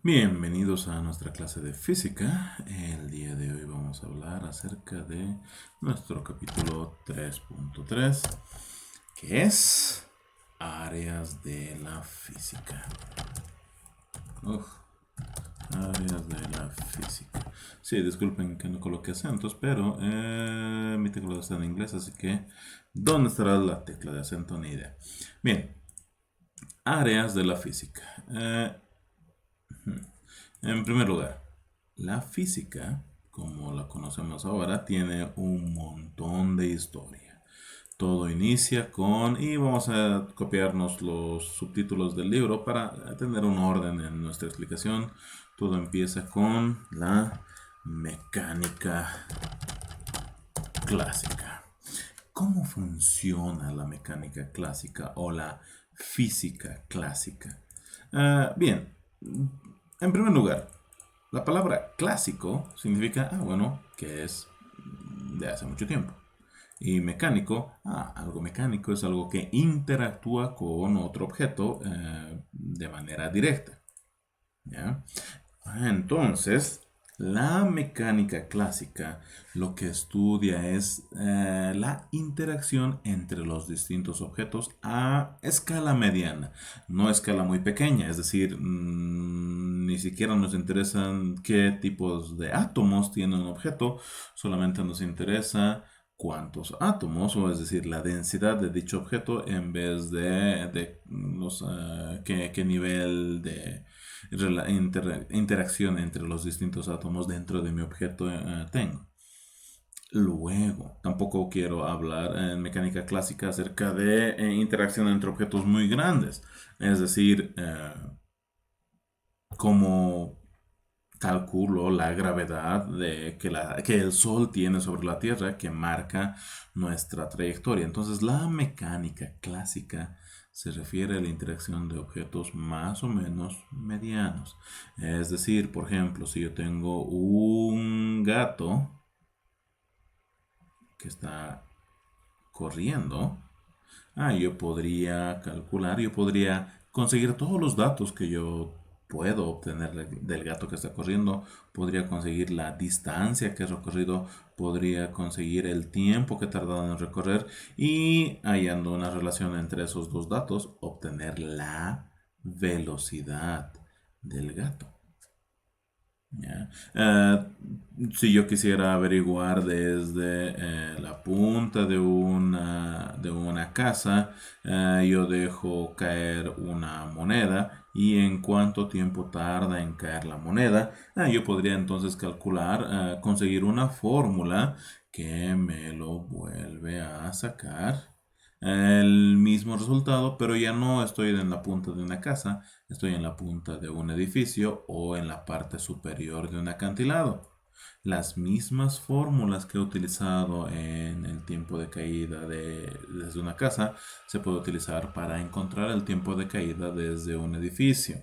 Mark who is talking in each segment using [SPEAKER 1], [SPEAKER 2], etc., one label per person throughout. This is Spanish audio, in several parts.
[SPEAKER 1] Bienvenidos a nuestra clase de física. El día de hoy vamos a hablar acerca de nuestro capítulo 3.3, que es áreas de la física. Uf, áreas de la física. Sí, disculpen que no coloque acentos, pero mi teclado está en inglés, así que ¿dónde estará la tecla de acento? Ni idea. Bien, áreas de la física. En primer lugar, la física, como la conocemos ahora, tiene un montón de historia. Todo inicia con, y vamos a copiarnos los subtítulos del libro para tener un orden en nuestra explicación. Todo empieza con la mecánica clásica. ¿Cómo funciona la mecánica clásica o la física clásica? Bien, en primer lugar, la palabra clásico significa, bueno, que es de hace mucho tiempo. Y mecánico, algo mecánico es algo que interactúa con otro objeto de manera directa. ¿Ya? Entonces, la mecánica clásica lo que estudia es la interacción entre los distintos objetos a escala mediana, no a escala muy pequeña, es decir, ni siquiera nos interesan qué tipos de átomos tiene un objeto, solamente nos interesa cuántos átomos, o es decir, la densidad de dicho objeto en vez de qué nivel de interacción entre los distintos átomos dentro de mi objeto tengo. Luego, tampoco quiero hablar en mecánica clásica acerca de interacción entre objetos muy grandes, es decir, cómo calculo la gravedad que el Sol tiene sobre la Tierra que marca nuestra trayectoria. Entonces, la mecánica clásica se refiere a la interacción de objetos más o menos medianos. Es decir, por ejemplo, si yo tengo un gato que está corriendo, yo podría calcular, yo podría conseguir todos los datos que yo puedo obtener del gato que está corriendo, podría conseguir la distancia que ha recorrido, podría conseguir el tiempo que ha tardado en recorrer y hallando una relación entre esos dos datos, obtener la velocidad del gato. Ya. Si yo quisiera averiguar desde la punta de una casa, yo dejo caer una moneda y en cuánto tiempo tarda en caer la moneda, yo podría entonces calcular, conseguir una fórmula que me lo vuelve a sacar el mismo resultado, pero ya no estoy en la punta de una casa, estoy en la punta de un edificio o en la parte superior de un acantilado. Las mismas fórmulas que he utilizado en el tiempo de caída desde una casa se puede utilizar para encontrar el tiempo de caída desde un edificio.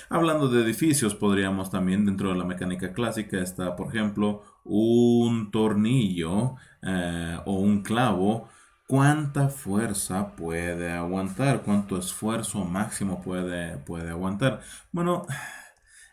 [SPEAKER 1] Hablando de edificios, podríamos también dentro de la mecánica clásica está, por ejemplo, un tornillo o un clavo. ¿Cuánta fuerza puede aguantar? ¿Cuánto esfuerzo máximo puede aguantar? Bueno,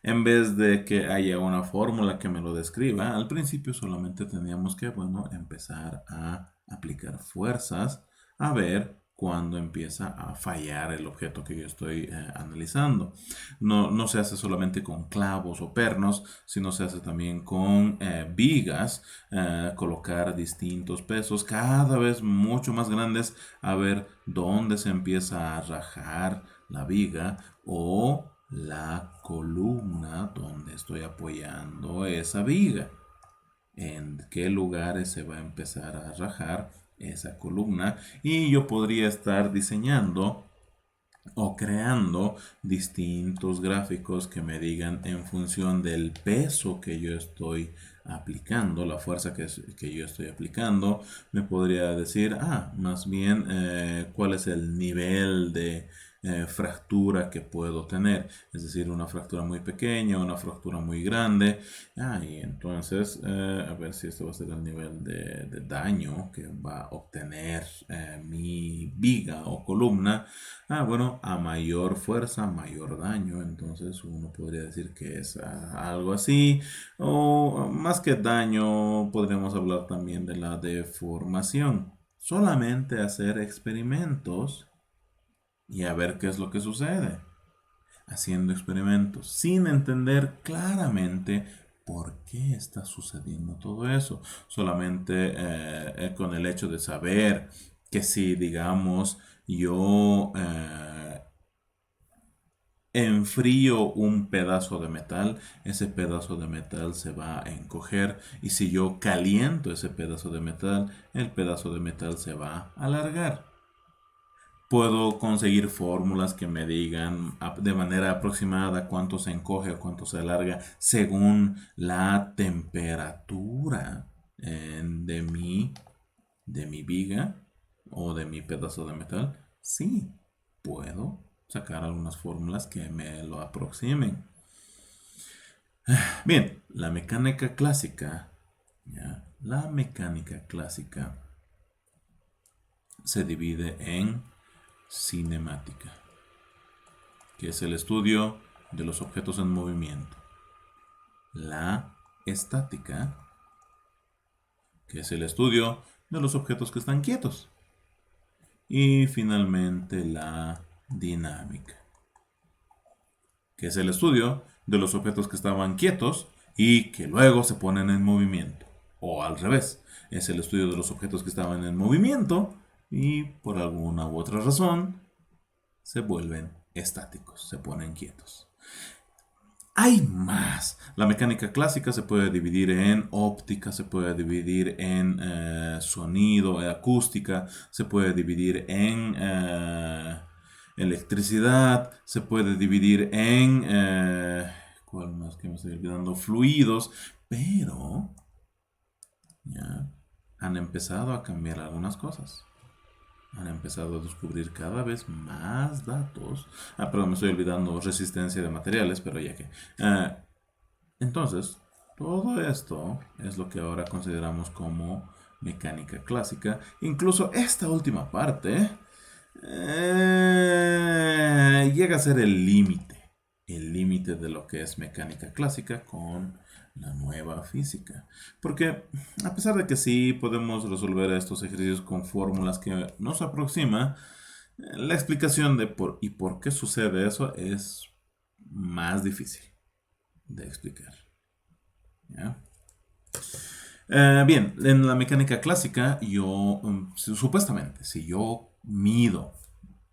[SPEAKER 1] en vez de que haya una fórmula que me lo describa, al principio solamente teníamos que, bueno, empezar a aplicar fuerzas a ver cuándo empieza a fallar el objeto que yo estoy analizando. No se hace solamente con clavos o pernos, sino se hace también con vigas, colocar distintos pesos cada vez mucho más grandes a ver dónde se empieza a rajar la viga o la columna donde estoy apoyando esa viga. En qué lugares se va a empezar a rajar esa columna y yo podría estar diseñando o creando distintos gráficos que me digan en función del peso que yo estoy aplicando, la fuerza que yo estoy aplicando, me podría decir, más bien cuál es el nivel fractura que puedo tener, es decir, una fractura muy pequeña, una fractura muy grande. Y entonces, a ver si esto va a ser el nivel de daño que va a obtener mi viga o columna. Bueno, a mayor fuerza, mayor daño. Entonces uno podría decir que es algo así. O más que daño, podríamos hablar también de la deformación. Solamente hacer experimentos y a ver qué es lo que sucede. Haciendo experimentos sin entender claramente por qué está sucediendo todo eso. Solamente con el hecho de saber que si, digamos, yo enfrío un pedazo de metal, ese pedazo de metal se va a encoger, y si yo caliento ese pedazo de metal, el pedazo de metal se va a alargar. Puedo conseguir fórmulas que me digan de manera aproximada cuánto se encoge o cuánto se alarga según la temperatura de mi viga o de mi pedazo de metal. Sí, puedo sacar algunas fórmulas que me lo aproximen. Bien, la mecánica clásica, ¿ya? La mecánica clásica se divide en cinemática, que es el estudio de los objetos en movimiento; la estática, que es el estudio de los objetos que están quietos; y finalmente la dinámica, que es el estudio de los objetos que estaban quietos y que luego se ponen en movimiento. O al revés, es el estudio de los objetos que estaban en movimiento y por alguna u otra razón se vuelven estáticos, se ponen quietos. Hay más. La mecánica clásica se puede dividir en óptica, se puede dividir en sonido, acústica, se puede dividir en electricidad, se puede dividir en ¿cuál más que me estoy olvidando? Fluidos, pero ya han empezado a cambiar algunas cosas. Han empezado a descubrir cada vez más datos. Perdón, me estoy olvidando resistencia de materiales, pero ya que. Entonces, todo esto es lo que ahora consideramos como mecánica clásica. Incluso esta última parte llega a ser el límite de lo que es mecánica clásica con la nueva física. Porque a pesar de que sí podemos resolver estos ejercicios con fórmulas que nos aproxima, la explicación de por qué sucede eso es más difícil de explicar. ¿Ya? Bien, en la mecánica clásica, supuestamente, si yo mido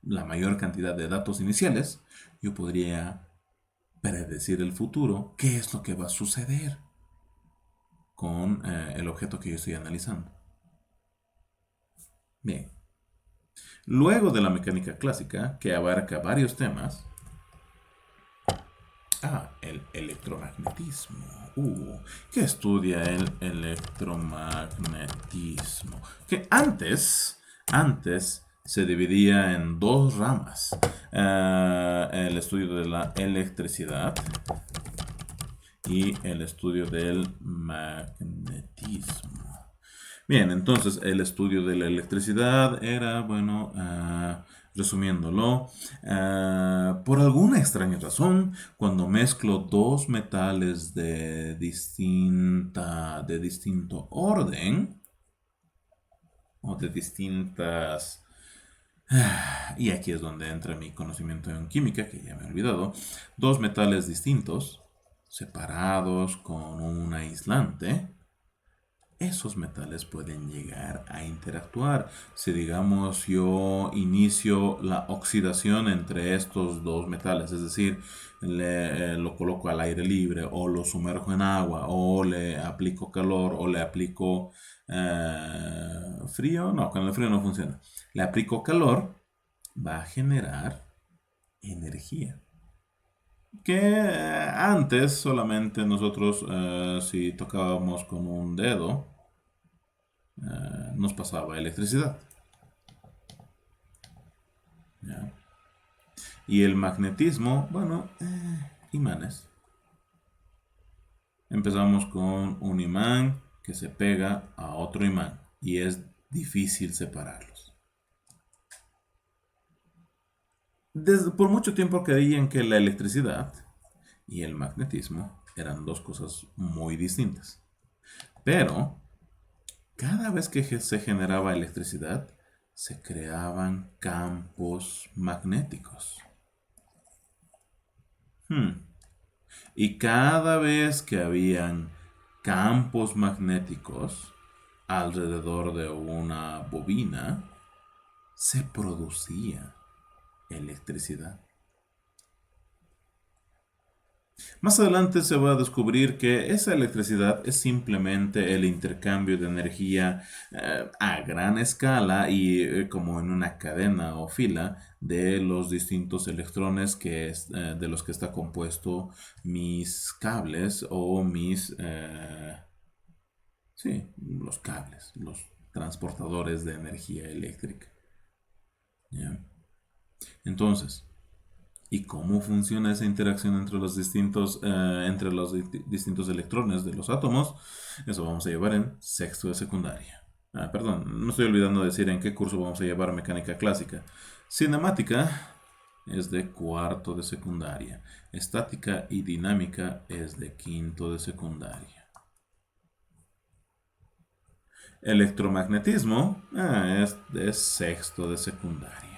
[SPEAKER 1] la mayor cantidad de datos iniciales, yo podría predecir el futuro, qué es lo que va a suceder con el objeto que yo estoy analizando. Bien, luego de la mecánica clásica, que abarca varios temas, el electromagnetismo. ¿Qué estudia el electromagnetismo? Que antes se dividía en dos ramas. El estudio de la electricidad y el estudio del magnetismo. Bien, entonces el estudio de la electricidad era, bueno, resumiéndolo, por alguna extraña razón, cuando mezclo dos metales de distinto orden, o de distintas... Y aquí es donde entra mi conocimiento en química, que ya me he olvidado. Dos metales distintos, separados con un aislante, esos metales pueden llegar a interactuar. Si, digamos, yo inicio la oxidación entre estos dos metales, es decir, lo coloco al aire libre, o lo sumerjo en agua, o le aplico calor, o le aplico frío, no, con el frío no funciona. Le aplico calor, va a generar energía. Que antes solamente nosotros, si tocábamos con un dedo, nos pasaba electricidad. ¿Ya? Y el magnetismo, bueno, imanes. Empezamos con un imán que se pega a otro imán y es difícil separarlos. Por mucho tiempo creían que la electricidad y el magnetismo eran dos cosas muy distintas. Pero cada vez que se generaba electricidad, se creaban campos magnéticos. Y cada vez que habían campos magnéticos alrededor de una bobina, se producía electricidad. Más adelante se va a descubrir que esa electricidad es simplemente el intercambio de energía a gran escala y como en una cadena o fila de los distintos electrones de los que está compuesto mis cables o sí, los cables, los transportadores de energía eléctrica. ¿Ya? Entonces, ¿y cómo funciona esa interacción entre los distintos electrones de los átomos? Eso vamos a llevar en sexto de secundaria. Perdón, me estoy olvidando de decir en qué curso vamos a llevar mecánica clásica. Cinemática es de cuarto de secundaria. Estática y dinámica es de quinto de secundaria. Electromagnetismo es de sexto de secundaria.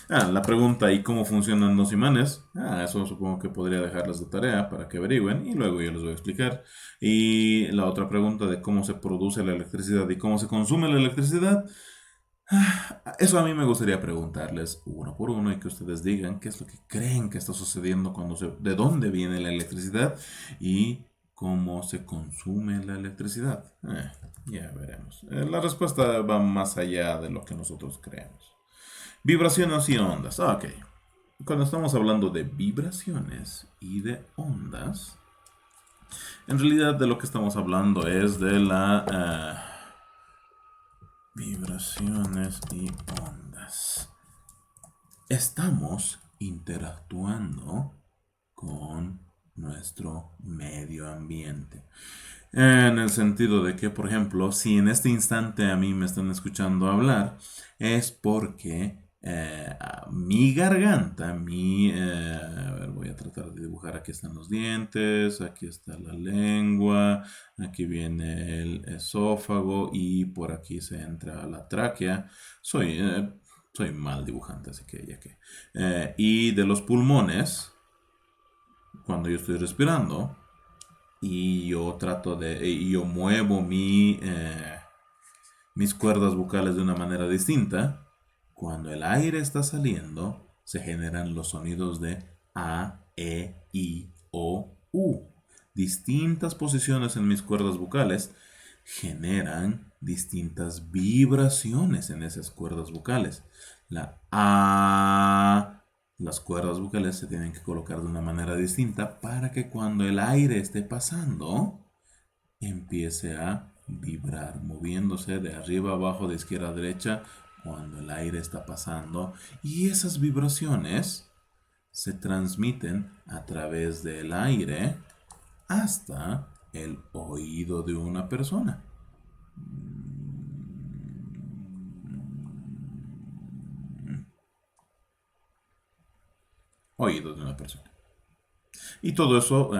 [SPEAKER 1] La pregunta, ¿y cómo funcionan los imanes? Eso supongo que podría dejarles de tarea para que averigüen y luego yo les voy a explicar. Y la otra pregunta de cómo se produce la electricidad y cómo se consume la electricidad, eso a mí me gustaría preguntarles uno por uno y que ustedes digan qué es lo que creen que está sucediendo de dónde viene la electricidad y cómo se consume la electricidad. Ya veremos. La respuesta va más allá de lo que nosotros creemos. Vibraciones y ondas. Ok. Cuando estamos hablando de vibraciones y de ondas, en realidad de lo que estamos hablando es de vibraciones y ondas. Estamos interactuando con nuestro medio ambiente. En el sentido de que, por ejemplo, si en este instante a mí me están escuchando hablar, es porque mi garganta, a ver, voy a tratar de dibujar, aquí están los dientes, aquí está la lengua, aquí viene el esófago y por aquí se entra la tráquea. Soy mal dibujante, así que ya que. Y de los pulmones, cuando yo estoy respirando, y yo muevo mis cuerdas vocales de una manera distinta, cuando el aire está saliendo, se generan los sonidos de A, E, I, O, U. Distintas posiciones en mis cuerdas vocales generan distintas vibraciones en esas cuerdas vocales. La A, las cuerdas vocales se tienen que colocar de una manera distinta para que cuando el aire esté pasando, empiece a vibrar, moviéndose de arriba a abajo, de izquierda a derecha, cuando el aire está pasando. Y esas vibraciones se transmiten a través del aire hasta el oído de una persona. Oído de una persona. Y todo eso,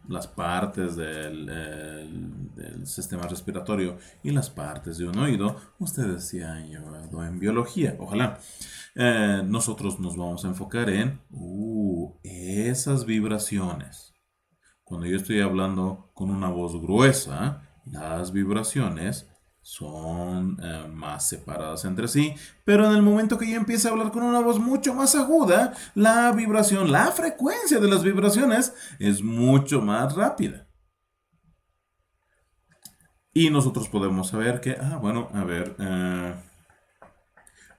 [SPEAKER 1] las partes del sistema respiratorio y las partes de un oído, ustedes se han llevado en biología, ojalá. Nosotros nos vamos a enfocar en esas vibraciones. Cuando yo estoy hablando con una voz gruesa, las vibraciones son más separadas entre sí, pero en el momento que yo empiece a hablar con una voz mucho más aguda, la vibración, la frecuencia de las vibraciones es mucho más rápida. Y nosotros podemos saber que,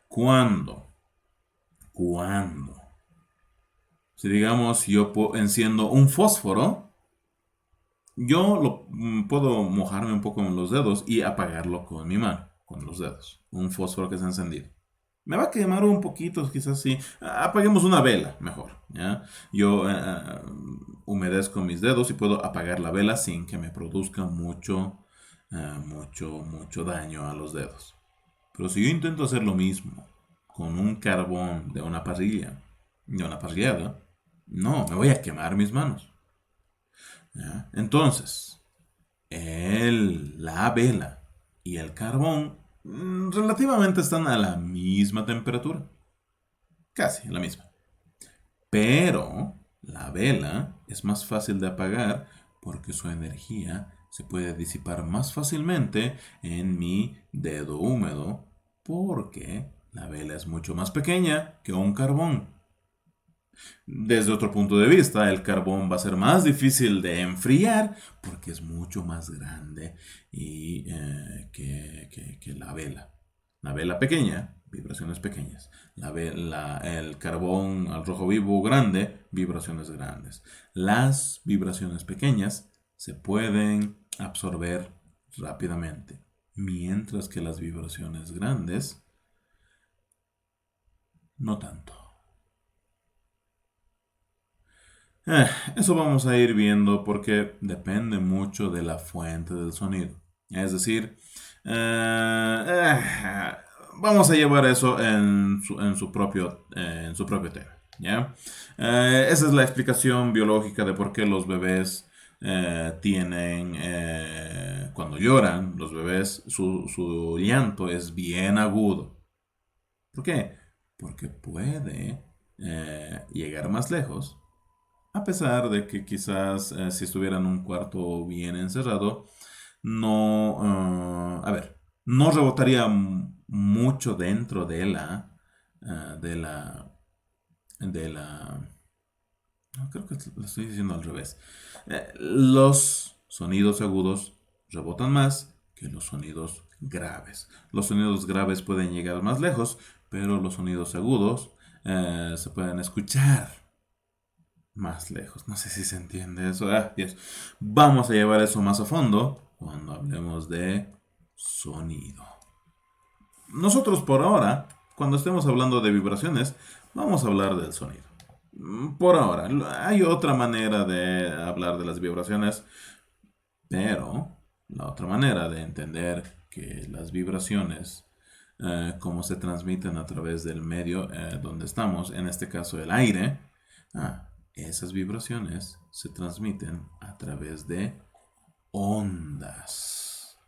[SPEAKER 1] ¿cuándo? Si digamos yo enciendo un fósforo, yo puedo mojarme un poco en los dedos y apagarlo con mi mano. con los dedos. Un fósforo que se ha encendido. Me va a quemar un poquito, quizás sí. Apaguemos una vela, mejor. ¿Ya? Yo humedezco mis dedos y puedo apagar la vela sin que me produzca mucho daño a los dedos. Pero si yo intento hacer lo mismo con un carbón de una parrillada, no, me voy a quemar mis manos. ¿Ya? Entonces, la vela y el carbón relativamente están a la misma temperatura. Casi la misma. Pero la vela es más fácil de apagar porque su energía se puede disipar más fácilmente en mi dedo húmedo porque la vela es mucho más pequeña que un carbón. Desde otro punto de vista, el carbón va a ser más difícil de enfriar porque es mucho más grande que la vela. La vela pequeña, vibraciones pequeñas. El carbón al rojo vivo grande, vibraciones grandes. Las vibraciones pequeñas se pueden absorber rápidamente, mientras que las vibraciones grandes no tanto. Eso vamos a ir viendo porque depende mucho de la fuente del sonido. Es decir, vamos a llevar eso en su propio tema. ¿Ya? Esa es la explicación biológica de por qué los bebés cuando lloran, los bebés, su llanto es bien agudo. ¿Por qué? Porque puede llegar más lejos a pesar de que quizás si estuviera en un cuarto bien encerrado, no, no rebotaría mucho dentro de la, de la, no, creo que lo estoy diciendo al revés. Los sonidos agudos rebotan más que los sonidos graves. Los sonidos graves pueden llegar más lejos, pero los sonidos agudos se pueden escuchar más lejos. No sé si se entiende eso. Dios. Vamos a llevar eso más a fondo cuando hablemos de sonido. Nosotros por ahora, cuando estemos hablando de vibraciones, vamos a hablar del sonido. Por ahora, hay otra manera de hablar de las vibraciones, pero la otra manera de entender que las vibraciones, cómo se transmiten a través del medio donde estamos, en este caso el aire, esas vibraciones se transmiten a través de ondas.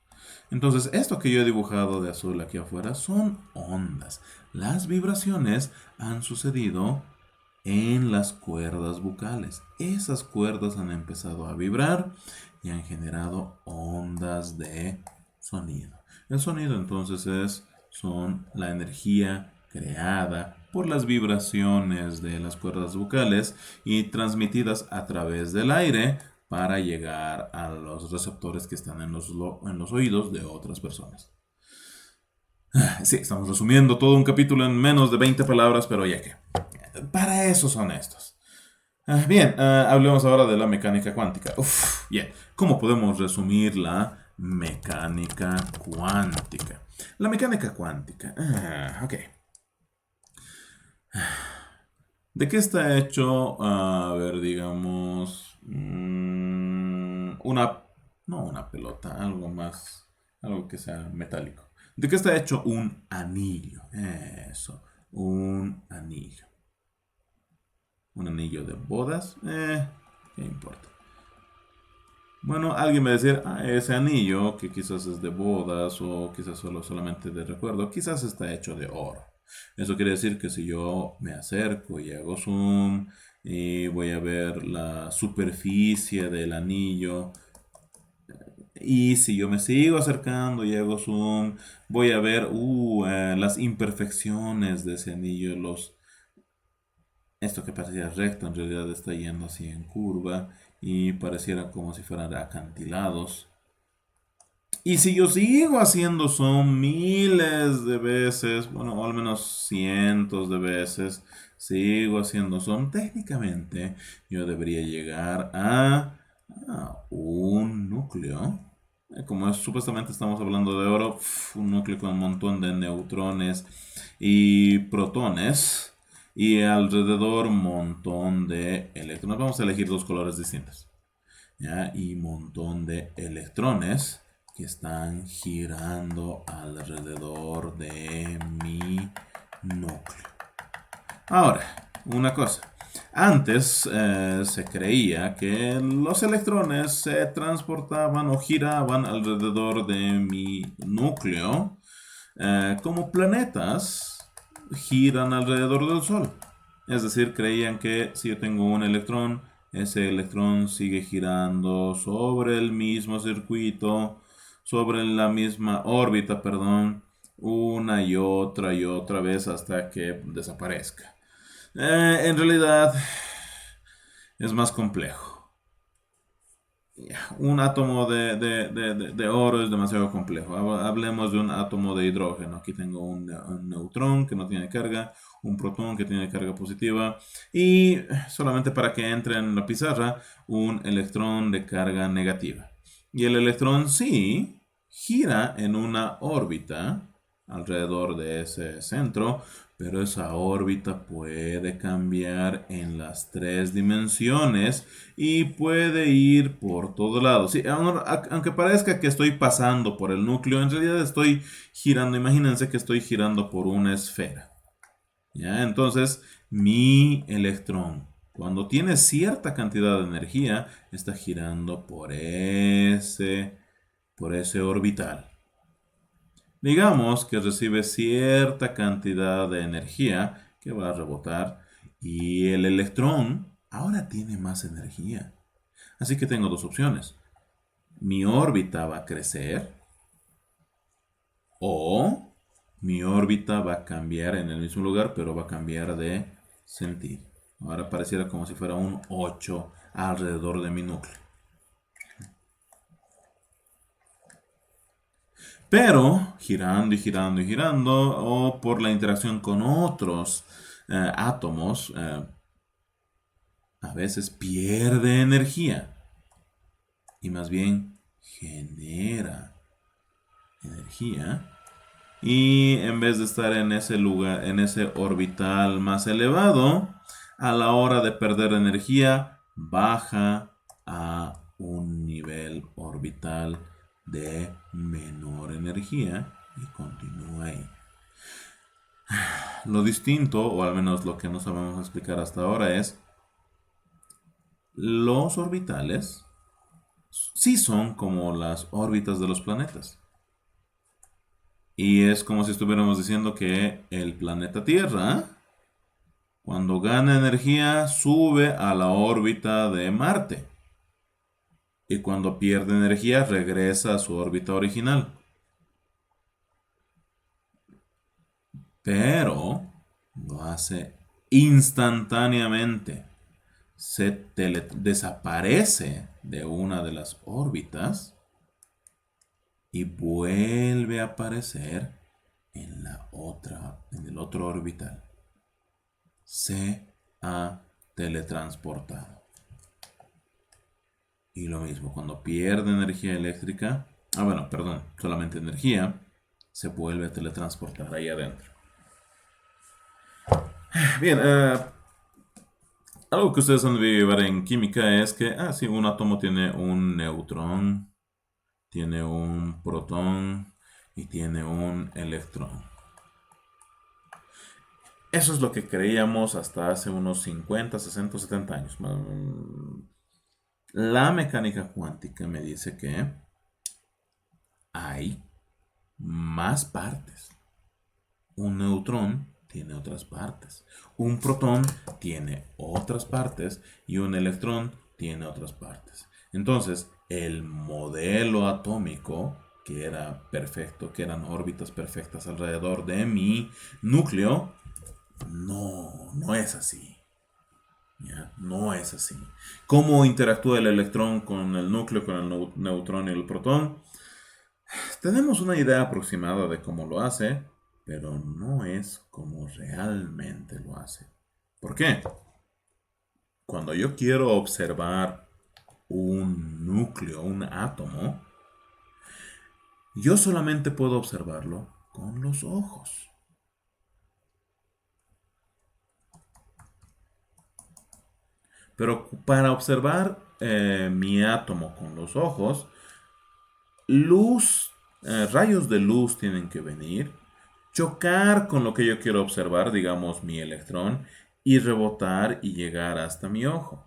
[SPEAKER 1] Entonces, esto que yo he dibujado de azul aquí afuera son ondas. Las vibraciones han sucedido en las cuerdas vocales. Esas cuerdas han empezado a vibrar y han generado ondas de sonido. El sonido entonces son la energía creada por las vibraciones de las cuerdas vocales y transmitidas a través del aire para llegar a los receptores que están en los oídos de otras personas. Sí, estamos resumiendo todo un capítulo en menos de 20 palabras, pero ya que. Para eso son estos. Bien, hablemos ahora de la mecánica cuántica. Bien, ¿cómo podemos resumir la mecánica cuántica? La mecánica cuántica. Ok. ¿De qué está hecho? A ver, digamos. No una pelota, algo más. Algo que sea metálico. ¿De qué está hecho un anillo? Eso, un anillo. Un anillo de bodas. ¿Qué importa? Bueno, alguien va a decir, ese anillo que quizás es de bodas o quizás solamente de recuerdo, quizás está hecho de oro. Eso quiere decir que si yo me acerco y hago zoom y voy a ver la superficie del anillo y si yo me sigo acercando y hago zoom, voy a ver las imperfecciones de ese anillo, esto que parecía recto en realidad está yendo así en curva y pareciera como si fueran acantilados. Y si yo sigo haciendo son miles de veces, bueno, o al menos cientos de veces, sigo haciendo son, técnicamente yo debería llegar a un núcleo Supuestamente estamos hablando de oro, un núcleo con un montón de neutrones y protones y alrededor un montón de electrones. Vamos a elegir dos colores distintos. ¿Ya? Y un montón de electrones que están girando alrededor de mi núcleo. Ahora, una cosa. Antes se creía que los electrones se transportaban o giraban alrededor de mi núcleo como planetas giran alrededor del Sol. Es decir, creían que si yo tengo un electrón, ese electrón sigue girando sobre el mismo circuito, sobre la misma órbita, perdón, una y otra vez hasta que desaparezca. En realidad es más complejo. Un átomo de oro es demasiado complejo. Hablemos de un átomo de hidrógeno. Aquí tengo un neutrón que no tiene carga, un protón que tiene carga positiva y solamente para que entre en la pizarra, un electrón de carga negativa. Y el electrón sí gira en una órbita alrededor de ese centro, pero esa órbita puede cambiar en las tres dimensiones y puede ir por todo lado. Sí, aunque parezca que estoy pasando por el núcleo, en realidad estoy girando. Imagínense que estoy girando por una esfera. ¿Ya? Entonces, mi electrón, cuando tiene cierta cantidad de energía, está girando por ese orbital. Digamos que recibe cierta cantidad de energía que va a rebotar y el electrón ahora tiene más energía. Así que tengo dos opciones. Mi órbita va a crecer o mi órbita va a cambiar en el mismo lugar, pero va a cambiar de sentido. Ahora pareciera como si fuera un 8 alrededor de mi núcleo. Pero girando y girando y girando, o por la interacción con otros átomos, a veces pierde energía y más bien genera energía. Y en vez de estar en ese lugar, en ese orbital más elevado, a la hora de perder energía, baja a un nivel orbital de menor energía y continúa ahí. Lo distinto, o al menos lo que no sabemos explicar hasta ahora, es los orbitales sí son como las órbitas de los planetas. Y es como si estuviéramos diciendo que el planeta Tierra, cuando gana energía, sube a la órbita de Marte. Y cuando pierde energía, regresa a su órbita original. Pero lo hace instantáneamente. Desaparece de una de las órbitas y vuelve a aparecer en el otro orbital. Se ha teletransportado. Y lo mismo, cuando pierde energía eléctrica, bueno, perdón, solamente energía, se vuelve a teletransportar ahí adentro. Bien, algo que ustedes han debido llevar en química es que, sí, un átomo tiene un neutrón, tiene un protón y tiene un electrón. Eso es lo que creíamos hasta hace unos 50, 60, 70 años. La mecánica cuántica me dice que hay más partes. Un neutrón tiene otras partes. Un protón tiene otras partes y un electrón tiene otras partes. Entonces, el modelo atómico, que era perfecto, que eran órbitas perfectas alrededor de mi núcleo, no es así. ¿Ya? No es así. ¿Cómo interactúa el electrón con el núcleo, con el neutrón y el protón? Tenemos una idea aproximada de cómo lo hace, pero no es como realmente lo hace. ¿Por qué? Cuando yo quiero observar un núcleo, un átomo, Yo solamente puedo observarlo con los ojos. Pero para observar mi átomo con los ojos, luz, rayos de luz tienen que venir, chocar con lo que yo quiero observar, digamos mi electrón, y rebotar y llegar hasta mi ojo.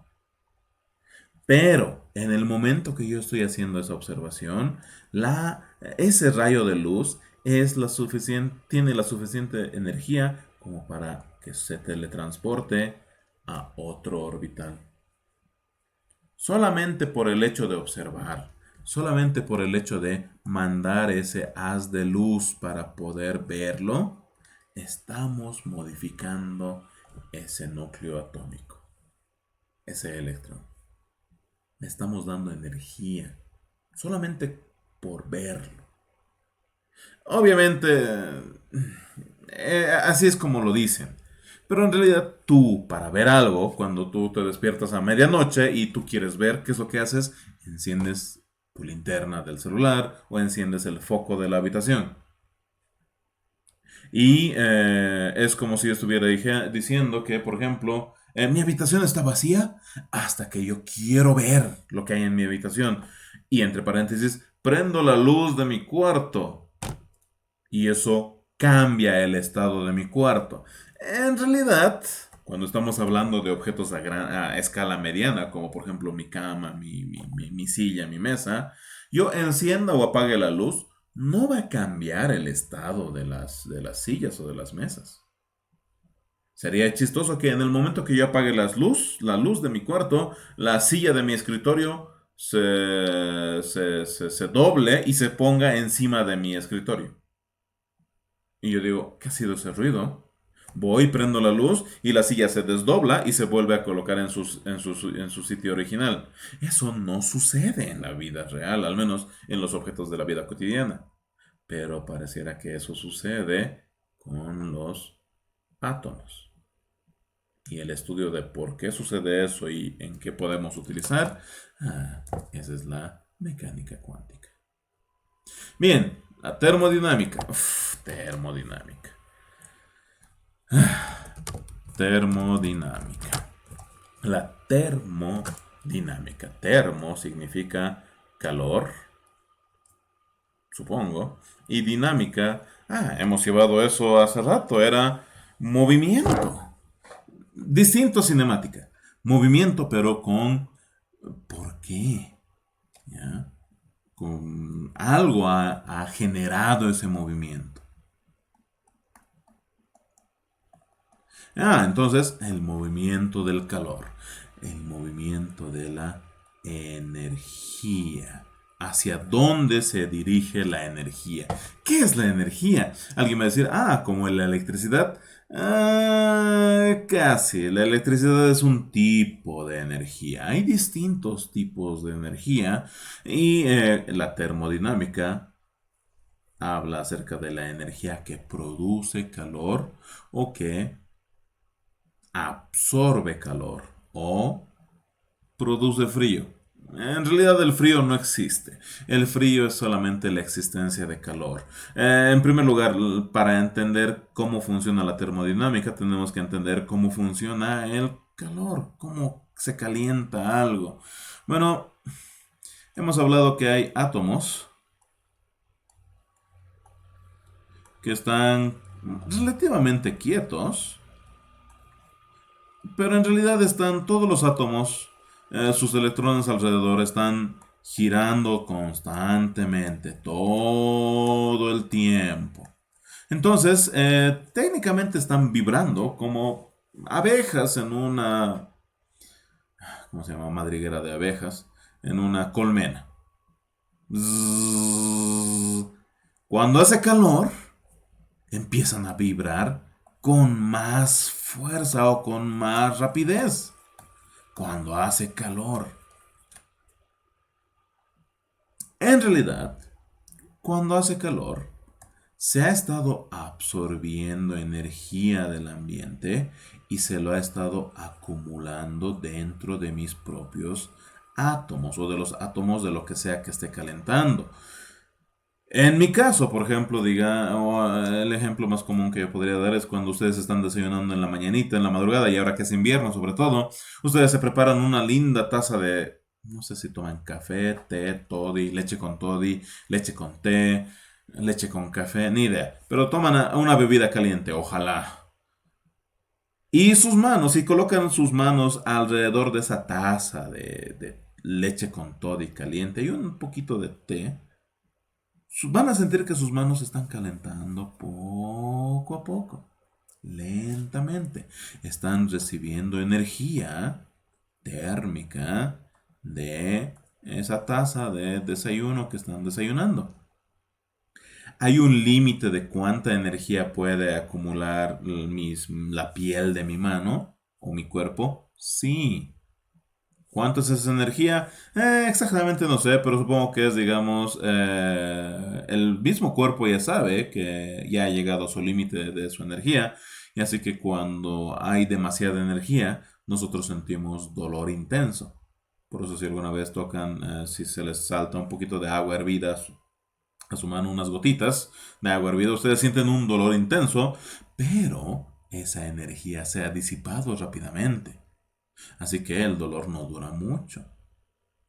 [SPEAKER 1] Pero en el momento que yo estoy haciendo esa observación, ese rayo de luz tiene la suficiente energía como para que se teletransporte a otro orbital. Solamente por el hecho de observar, solamente por el hecho de mandar ese haz de luz para poder verlo, estamos modificando ese núcleo atómico, ese electrón. Le estamos dando energía, solamente por verlo. Obviamente, así es como lo dicen. Pero en realidad tú, para ver algo, cuando tú te despiertas a medianoche y tú quieres ver qué es lo que haces, enciendes tu linterna del celular o enciendes el foco de la habitación. Y es como si yo estuviera diciendo que, por ejemplo, mi habitación está vacía hasta que yo quiero ver lo que hay en mi habitación. Y entre paréntesis, prendo la luz de mi cuarto y eso cambia el estado de mi cuarto. En realidad, cuando estamos hablando de objetos a escala mediana, como por ejemplo mi cama, mi silla, mi mesa, yo encienda o apague la luz, no va a cambiar el estado de las sillas o de las mesas. Sería chistoso que en el momento que yo apague la luz de mi cuarto, la silla de mi escritorio se doble y se ponga encima de mi escritorio. Y yo digo, ¿qué ha sido ese ruido? Voy, prendo la luz y la silla se desdobla y se vuelve a colocar en su sitio original. Eso no sucede en la vida real, al menos en los objetos de la vida cotidiana. Pero pareciera que eso sucede con los átomos. Y el estudio de por qué sucede eso y en qué podemos utilizar, esa es la mecánica cuántica. Bien, la termodinámica. Termodinámica. Termodinámica. La termodinámica. Termo significa calor, supongo. Y dinámica, hemos llevado eso hace rato, era movimiento. Distinto cinemática. Movimiento, pero con ¿por qué? ¿Ya? Con algo ha generado ese movimiento. Entonces, el movimiento del calor, el movimiento de la energía. ¿Hacia dónde se dirige la energía? ¿Qué es la energía? Alguien va a decir, como la electricidad. Casi. La electricidad es un tipo de energía. Hay distintos tipos de energía y la termodinámica habla acerca de la energía que produce calor o que absorbe calor o produce frío. En realidad el frío no existe. El frío es solamente la existencia de calor. En primer lugar, para entender cómo funciona la termodinámica, tenemos que entender cómo funciona el calor, cómo se calienta algo. Bueno, hemos hablado que hay átomos que están relativamente quietos, pero en realidad están todos los átomos, sus electrones alrededor están girando constantemente, todo el tiempo. Entonces, técnicamente están vibrando como abejas en una, ¿cómo se llama? Madriguera de abejas, en una colmena. Zzzz. Cuando hace calor, empiezan a vibrar con más fuerza o con más rapidez. Cuando hace calor. En realidad, cuando hace calor, se ha estado absorbiendo energía del ambiente y se lo ha estado acumulando dentro de mis propios átomos o de los átomos de lo que sea que esté calentando. En mi caso, por ejemplo, el ejemplo más común que yo podría dar es cuando ustedes están desayunando en la mañanita, en la madrugada, y ahora que es invierno sobre todo, ustedes se preparan una linda taza de, no sé si toman café, té, toddy, leche con toddy, leche con té, leche con café, ni idea, pero toman una bebida caliente, ojalá. Y sus manos, y colocan sus manos alrededor de esa taza de leche con toddy caliente y un poquito de té. Van a sentir que sus manos se están calentando poco a poco, lentamente. Están recibiendo energía térmica de esa taza de desayuno que están desayunando. ¿Hay un límite de cuánta energía puede acumular la piel de mi mano o mi cuerpo? Sí. ¿Cuánto es esa energía? Exactamente no sé, pero supongo que es, digamos, el mismo cuerpo ya sabe que ya ha llegado a su límite de su energía, y así que cuando hay demasiada energía, nosotros sentimos dolor intenso. Por eso si alguna vez tocan, si se les salta un poquito de agua hervida a su mano, unas gotitas de agua hervida, ustedes sienten un dolor intenso, pero esa energía se ha disipado rápidamente. Así que el dolor no dura mucho.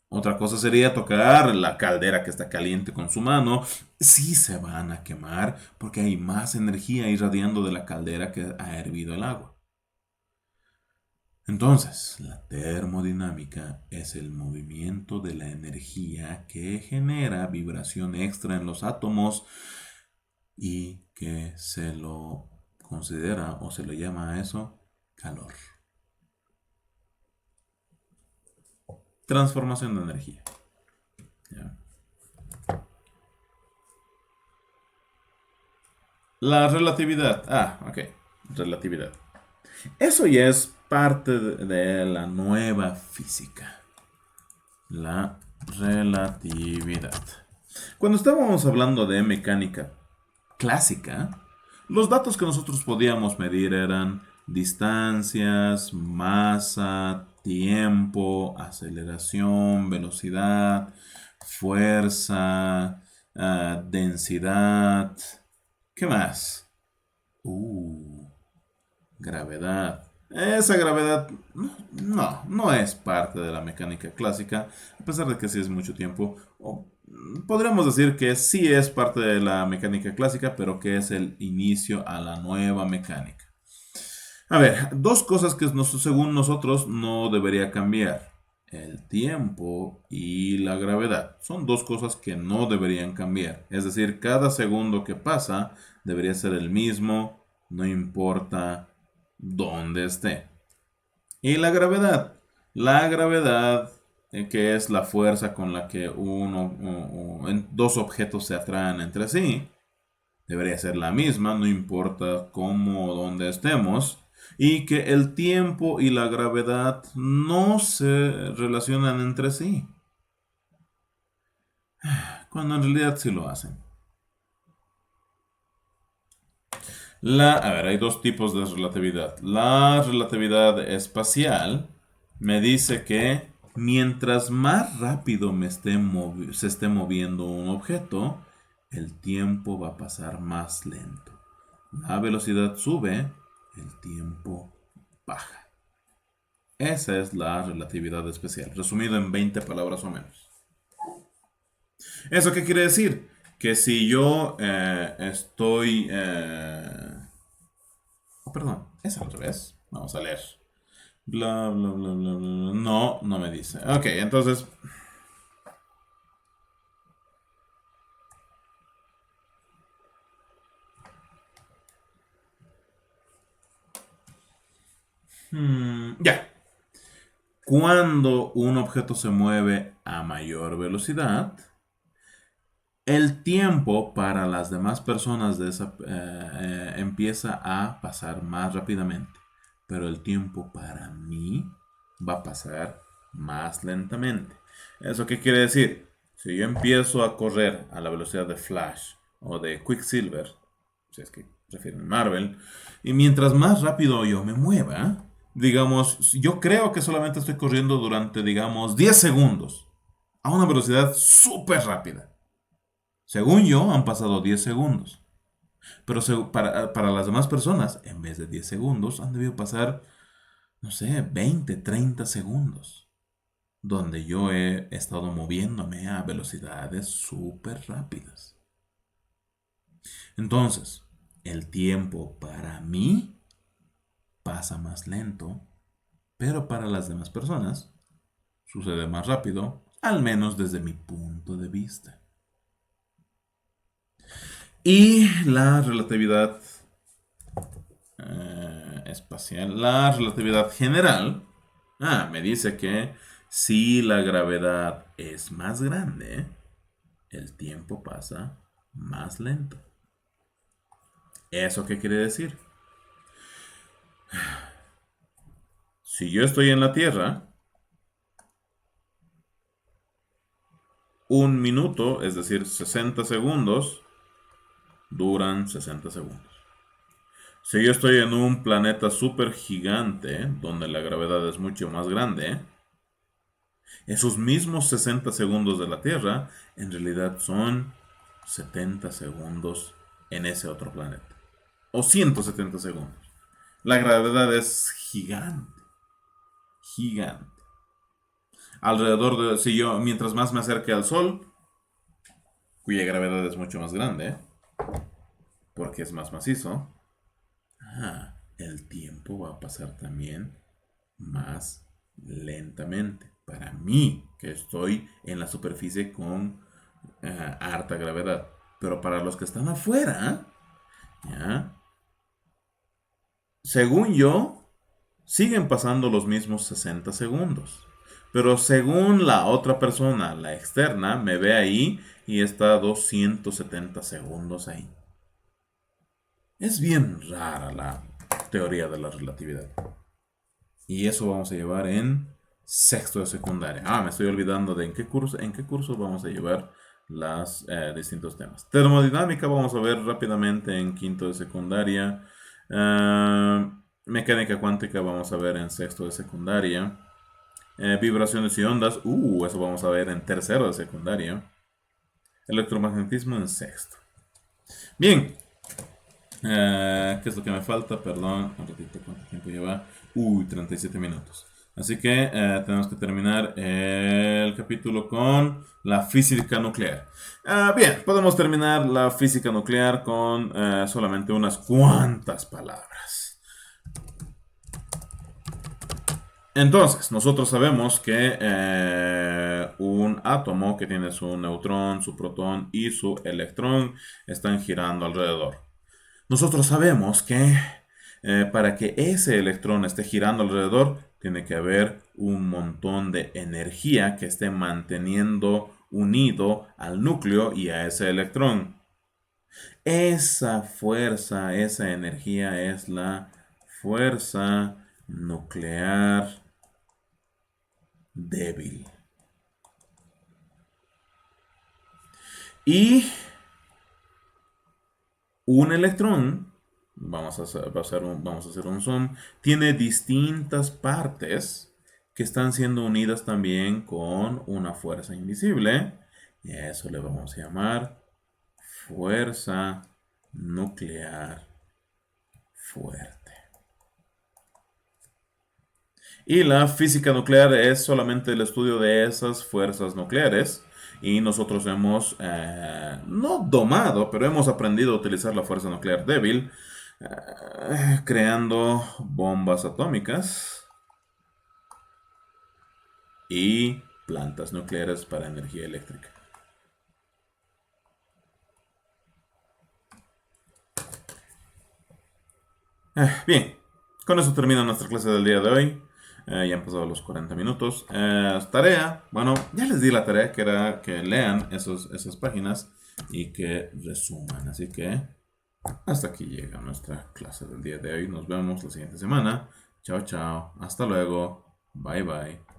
[SPEAKER 1] Otra cosa sería tocar la caldera que está caliente con su mano. Sí se van a quemar porque hay más energía irradiando de la caldera que ha hervido el agua. Entonces, la termodinámica es el movimiento de la energía que genera vibración extra en los átomos y que se lo considera o se le llama a eso calor. Transformación de energía. ¿Ya? La relatividad. Ok. Relatividad. Eso ya es parte de la nueva física. La relatividad. Cuando estábamos hablando de mecánica clásica, los datos que nosotros podíamos medir eran distancias, masa, tiempo, aceleración, velocidad, fuerza, densidad. ¿Qué más? Uh, Gravedad. Esa gravedad no es parte de la mecánica clásica, a pesar de que sí es mucho tiempo. O podríamos decir que sí es parte de la mecánica clásica, pero que es el inicio a la nueva mecánica. A ver, dos cosas que según nosotros no debería cambiar. El tiempo y la gravedad. Son dos cosas que no deberían cambiar. Es decir, cada segundo que pasa debería ser el mismo, no importa dónde esté. Y la gravedad. La gravedad, que es la fuerza con la que dos objetos se atraen entre sí, debería ser la misma, no importa cómo o dónde estemos. Y que el tiempo y la gravedad no se relacionan entre sí, cuando en realidad sí lo hacen. A ver, hay dos tipos de relatividad. La relatividad espacial me dice que mientras más rápido se esté moviendo un objeto, el tiempo va a pasar más lento. La velocidad sube, el tiempo baja. Esa es la relatividad especial, resumido en 20 palabras o menos. ¿Eso qué quiere decir? Que si yo estoy... perdón, es al revés. Vamos a leer. Bla, bla, bla, bla, bla. No, no me dice. Ok, entonces... ya. Cuando un objeto se mueve a mayor velocidad, el tiempo para las demás personas empieza a pasar más rápidamente, pero el tiempo para mí va a pasar más lentamente. ¿Eso qué quiere decir? Si yo empiezo a correr a la velocidad de Flash o de Quicksilver, si es que prefieren Marvel, y mientras más rápido yo me mueva, digamos, yo creo que solamente estoy corriendo durante, digamos, 10 segundos a una velocidad súper rápida. Según yo, han pasado 10 segundos. Pero para las demás personas, en vez de 10 segundos, han debido pasar, no sé, 20, 30 segundos. Donde yo he estado moviéndome a velocidades súper rápidas. Entonces, el tiempo para mí pasa más lento, pero para las demás personas sucede más rápido, al menos desde mi punto de vista. Y la relatividad espacial, la relatividad general, me dice que si la gravedad es más grande, el tiempo pasa más lento. ¿Eso qué quiere decir? Si yo estoy en la Tierra, un minuto, es decir, 60 segundos, duran 60 segundos. Si yo estoy en un planeta súper gigante, donde la gravedad es mucho más grande, esos mismos 60 segundos de la Tierra, en realidad son 70 segundos en ese otro planeta. O 170 segundos. La gravedad es gigante. Gigante. Alrededor de, si yo, mientras más me acerque al Sol, cuya gravedad es mucho más grande, porque es más macizo, el tiempo va a pasar también más lentamente. Para mí, que estoy en la superficie con harta gravedad. Pero para los que están afuera, ¿ya? Según yo, siguen pasando los mismos 60 segundos. Pero según la otra persona, la externa, me ve ahí y está 270 segundos ahí. Es bien rara la teoría de la relatividad. Y eso vamos a llevar en sexto de secundaria. Me estoy olvidando de en qué curso vamos a llevar los distintos temas. Termodinámica vamos a ver rápidamente en quinto de secundaria. Mecánica cuántica vamos a ver en sexto de secundaria. Vibraciones y ondas, eso vamos a ver en tercero de secundaria. Electromagnetismo en sexto. Bien, ¿qué es lo que me falta? Perdón, un ratito, ¿cuánto tiempo lleva? 37 minutos. Así que tenemos que terminar el capítulo con la física nuclear. Bien, podemos terminar la física nuclear con solamente unas cuantas palabras. Entonces, nosotros sabemos que un átomo que tiene su neutrón, su protón y su electrón están girando alrededor. Nosotros sabemos que para que ese electrón esté girando alrededor, tiene que haber un montón de energía que esté manteniendo unido al núcleo y a ese electrón. Esa fuerza, esa energía es la fuerza nuclear débil. Y un electrón, vamos a hacer un zoom, tiene distintas partes que están siendo unidas también con una fuerza invisible. Y a eso le vamos a llamar fuerza nuclear fuerte. Y la física nuclear es solamente el estudio de esas fuerzas nucleares. Y nosotros hemos, no domado, pero hemos aprendido a utilizar la fuerza nuclear débil, creando bombas atómicas y plantas nucleares para energía eléctrica. Bien, con eso termina nuestra clase del día de hoy. Ya han pasado los 40 minutos. Tarea, bueno, ya les di la tarea que era que lean esas páginas y que resuman. Así que hasta aquí llega nuestra clase del día de hoy. Nos vemos la siguiente semana. Chao, chao. Hasta luego. Bye, bye.